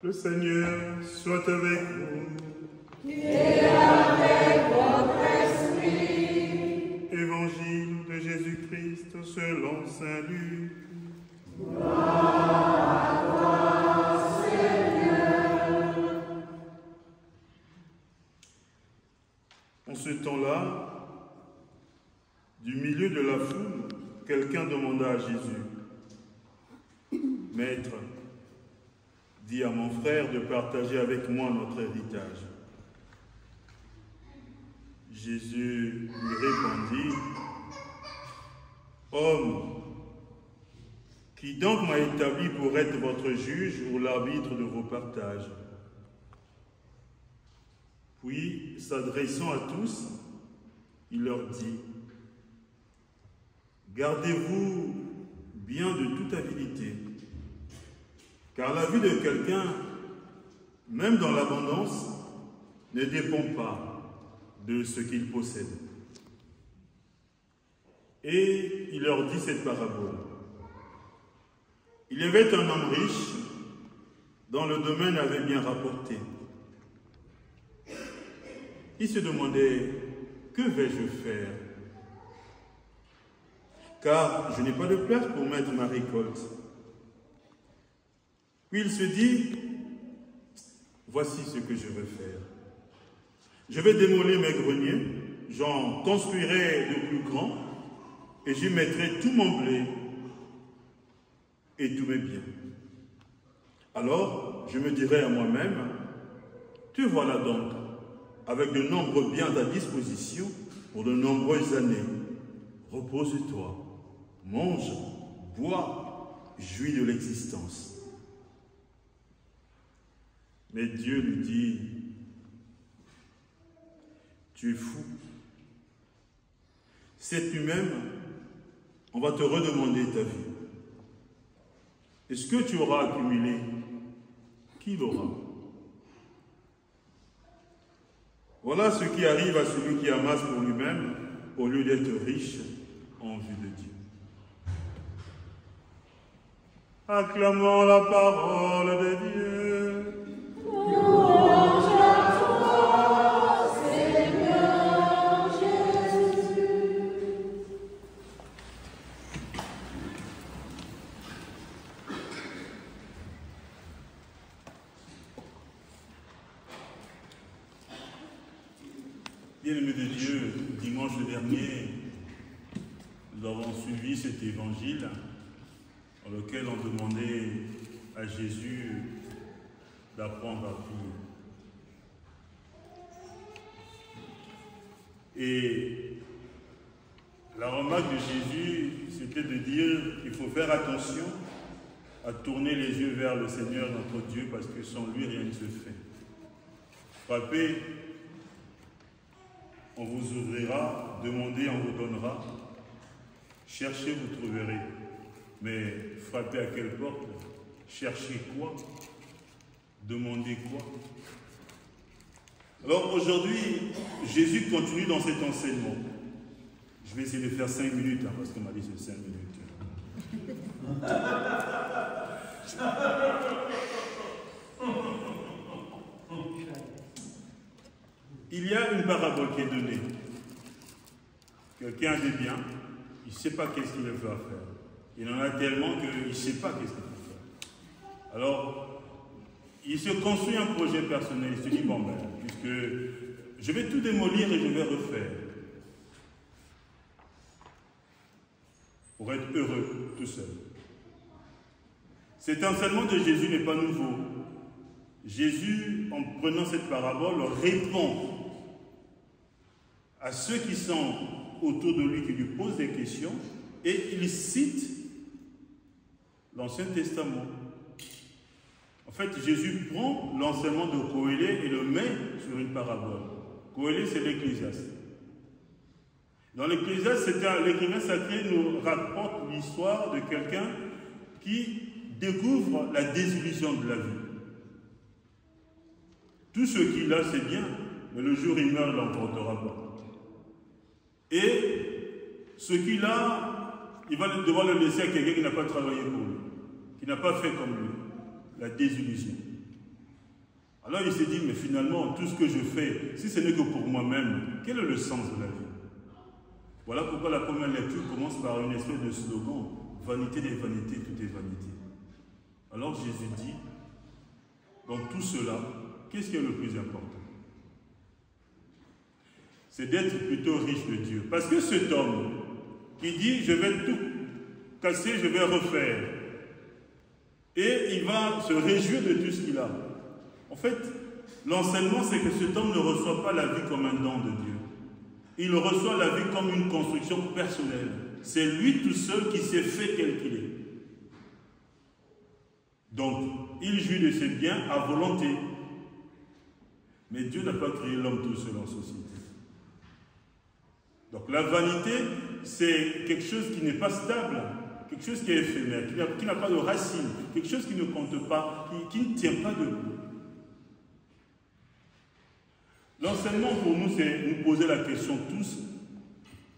Le Seigneur soit avec vous. Et avec votre esprit. Évangile de Jésus-Christ selon saint Luc. Gloire à toi, Seigneur. En ce temps-là, du milieu de la foule, quelqu'un demanda à Jésus, « Maître, dis à mon frère de partager avec moi notre héritage. » Jésus lui répondit, « Homme, qui donc m'a établi pour être votre juge ou l'arbitre de vos partages ?» Puis, s'adressant à tous, il leur dit, « Gardez-vous bien de toute avidité, car la vie de quelqu'un, même dans l'abondance, ne dépend pas de ce qu'il possède. » Et il leur dit cette parabole. Il y avait un homme riche dont le domaine avait bien rapporté. Il se demandait, que vais-je faire? Car je n'ai pas de place pour mettre ma récolte. Puis il se dit, voici ce que je veux faire. Je vais démolir mes greniers, j'en construirai de plus grands, et j'y mettrai tout mon blé et tous mes biens. Alors, je me dirai à moi-même, te voilà donc, avec de nombreux biens à ta disposition pour de nombreuses années. Repose-toi, mange, bois, jouis de l'existence. Mais Dieu lui dit, tu es fou. Cette nuit même, on va te redemander ta vie. Et ce que tu auras accumulé, qui l'aura? Voilà ce qui arrive à celui qui amasse pour lui-même, au lieu d'être riche en vue de Dieu. Acclamons la parole de Dieu. Louange à toi, Seigneur Jésus. Bien-aimés de Dieu, dimanche dernier, nous avons suivi cet évangile dans lequel on demandait à Jésus d'apprendre à prier. Et la remarque de Jésus, c'était de dire qu'il faut faire attention à tourner les yeux vers le Seigneur notre Dieu, parce que sans lui, rien ne se fait. Frappez, on vous ouvrira, demandez, on vous donnera, cherchez, vous trouverez. Mais frappez à quelle porte? Cherchez quoi? Demandez quoi? Alors aujourd'hui, Jésus continue dans cet enseignement. Je vais essayer de faire 5 minutes, parce qu'on m'a dit c'est 5 minutes. Il y a une parabole qui est donnée. Quelqu'un a des biens, il ne sait pas qu'est-ce qu'il va faire. Il en a tellement qu'il ne sait pas qu'est-ce qu'il va faire. Alors, il se construit un projet personnel. Il se dit, bon ben, puisque je vais tout démolir et je vais refaire. Pour être heureux tout seul. Cet enseignement de Jésus n'est pas nouveau. Jésus, en prenant cette parabole, répond à ceux qui sont autour de lui, qui lui posent des questions, et il cite l'Ancien Testament. En fait, Jésus prend l'enseignement de Coëlée et le met sur une parabole. Coëlée, c'est l'Ecclésiaste. Dans l'Ecclésiaste, l'écrivain sacré nous rapporte l'histoire de quelqu'un qui découvre la désillusion de la vie. Tout ce qu'il a, c'est bien, mais le jour où il meurt, il ne l'emportera pas. Et ce qu'il a, il va devoir le laisser à quelqu'un qui n'a pas travaillé pour lui, qui n'a pas fait comme lui. La désillusion. Alors il s'est dit, mais finalement, tout ce que je fais, si ce n'est que pour moi-même, quel est le sens de la vie? Voilà pourquoi la première lecture commence par une espèce de slogan, vanité des vanités, tout est vanité. Alors Jésus dit, dans tout cela, qu'est-ce qui est le plus important? C'est d'être plutôt riche de Dieu. Parce que cet homme qui dit, je vais tout casser, je vais refaire, et il va se réjouir de tout ce qu'il a. En fait, l'enseignement, c'est que cet homme ne reçoit pas la vie comme un don de Dieu. Il reçoit la vie comme une construction personnelle. C'est lui tout seul qui s'est fait tel qu'il est. Donc, il jouit de ses biens à volonté. Mais Dieu n'a pas créé l'homme tout seul en société. Donc, la vanité, c'est quelque chose qui n'est pas stable, quelque chose qui est éphémère, qui n'a pas de racine, quelque chose qui ne compte pas, qui ne tient pas debout. L'enseignement pour nous, c'est nous poser la question tous,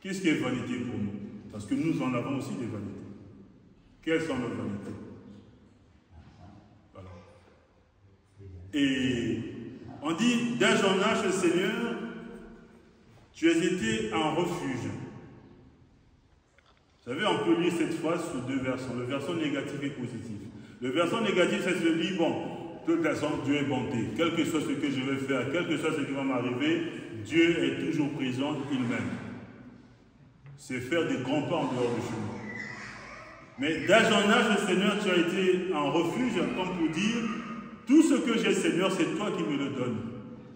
qu'est-ce qui est vanité pour nous? Parce que nous en avons aussi des vanités. Quelles sont nos vanités? Voilà. Et on dit, d'âge en âge, Seigneur, tu as été un refuge. Vous savez, on peut lire cette phrase sous deux versants, le versant négatif et positif. Le versant négatif, c'est se dire, bon, de toute façon, Dieu est bonté. Quel que soit ce que je vais faire, quel que soit ce qui va m'arriver, Dieu est toujours présent, il m'aime. C'est faire des grands pas en dehors de chez moi. Mais d'âge en âge, Seigneur, tu as été un refuge, comme pour dire, tout ce que j'ai, Seigneur, c'est toi qui me le donnes.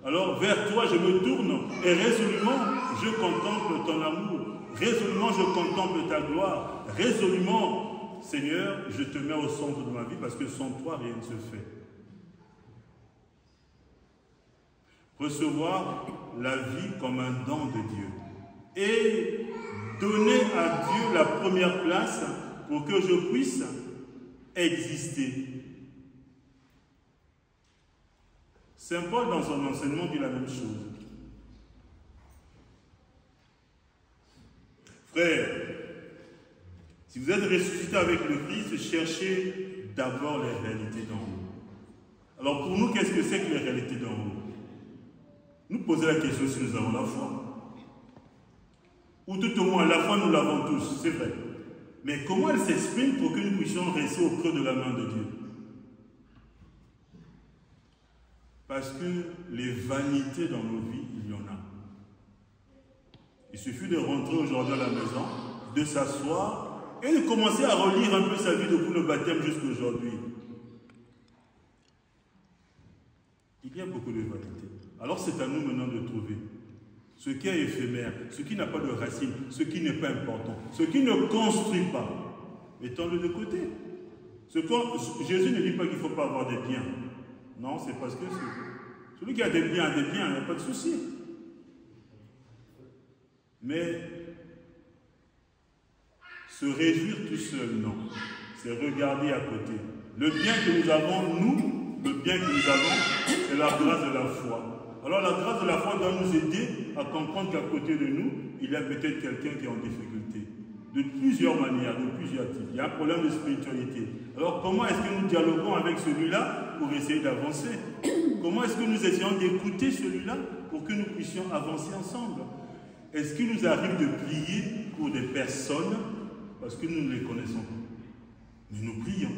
Alors, vers toi, je me tourne et résolument, je contemple ton amour. Résolument, je contemple ta gloire. Résolument, Seigneur, je te mets au centre de ma vie parce que sans toi, rien ne se fait. Recevoir la vie comme un don de Dieu et donner à Dieu la première place pour que je puisse exister. Saint Paul, dans son enseignement, dit la même chose. Frères, si vous êtes ressuscité avec le Christ, cherchez d'abord les réalités d'en haut. Alors pour nous, qu'est-ce que c'est que les réalités d'en haut? Nous poser la question si nous avons la foi. Ou tout au moins, la foi, nous l'avons tous, c'est vrai. Mais comment elle s'exprime pour que nous puissions rester au creux de la main de Dieu? Parce que les vanités dans nos vies, il y en a. Il suffit de rentrer aujourd'hui à la maison, de s'asseoir et de commencer à relire un peu sa vie depuis le baptême jusqu'à aujourd'hui. Il y a beaucoup de vanités. Alors c'est à nous maintenant de trouver ce qui est éphémère, ce qui n'a pas de racine, ce qui n'est pas important, ce qui ne construit pas. Mettons-le de côté. Jésus ne dit pas qu'il ne faut pas avoir des biens. Non, c'est parce que celui qui a des biens, il n'y a pas de souci. Mais se réjouir tout seul, non. C'est regarder à côté. Le bien que nous avons, nous, le bien que nous avons, c'est la grâce de la foi. Alors la grâce de la foi doit nous aider à comprendre qu'à côté de nous, il y a peut-être quelqu'un qui est en difficulté. De plusieurs manières, de plusieurs types. Il y a un problème de spiritualité. Alors comment est-ce que nous dialoguons avec celui-là pour essayer d'avancer? Comment est-ce que nous essayons d'écouter celui-là pour que nous puissions avancer ensemble? Est-ce qu'il nous arrive de prier pour des personnes parce que nous ne les connaissons pas? Mais nous prions.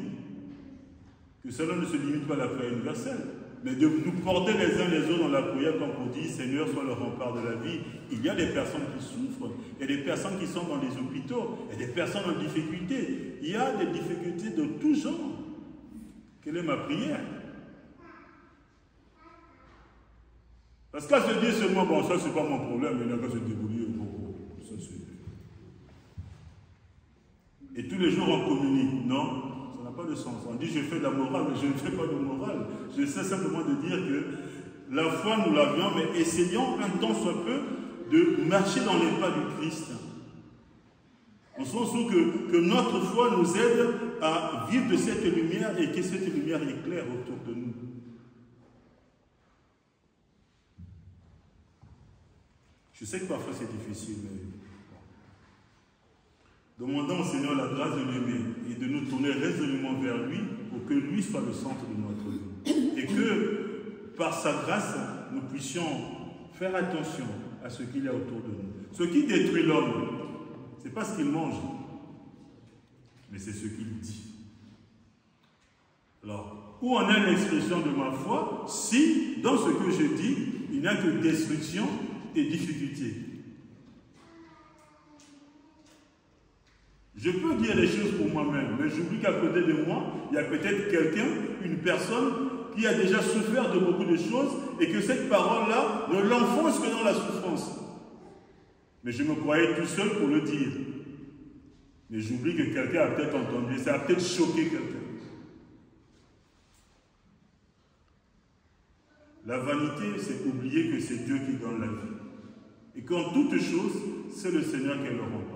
Que cela ne se limite pas à la prière universelle, mais de nous porter les uns les autres dans la prière comme pour dire Seigneur, sois le rempart de la vie. Il y a des personnes qui souffrent, il y a des personnes qui sont dans les hôpitaux, il y a des personnes en difficulté. Il y a des difficultés de tout genre. Quelle est ma prière? Parce qu'à se dire seulement, bon, ça c'est pas mon problème, il n'y a qu'à se débrouiller. Ça, et tous les jours on communie. Non, ça n'a pas de sens. On dit je fais de la morale, mais je ne fais pas de morale. J'essaie simplement de dire que la foi nous l'avions, mais essayons un temps soit peu de marcher dans les pas du Christ. En sens où que notre foi nous aide à vivre de cette lumière et que cette lumière éclaire autour de nous. Je sais que parfois c'est difficile, mais demandons au Seigneur la grâce de l'aimer et de nous tourner résolument vers lui pour que lui soit le centre de notre vie. Et que par sa grâce, nous puissions faire attention à ce qu'il y a autour de nous. Ce qui détruit l'homme, ce n'est pas ce qu'il mange, mais c'est ce qu'il dit. Alors, où en est l'expression de ma foi si, dans ce que je dis, il n'y a que destruction et difficulté? Je peux dire les choses pour moi-même, mais j'oublie qu'à côté de moi, il y a peut-être quelqu'un, une personne, qui a déjà souffert de beaucoup de choses et que cette parole-là ne l'enfonce que dans la souffrance. Mais je me croyais tout seul pour le dire. Mais j'oublie que quelqu'un a peut-être entendu, ça a peut-être choqué quelqu'un. La vanité, c'est oublier que c'est Dieu qui donne la vie. Et qu'en toute chose, c'est le Seigneur qui le rempart.